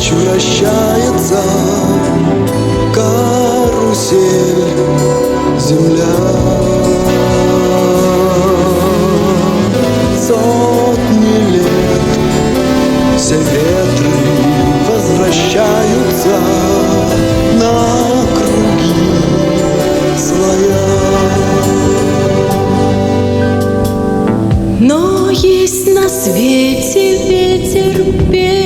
ночь вращается карусель земля. Сотни лет все ветры возвращаются на круги своя. Но есть на свете ветер песни,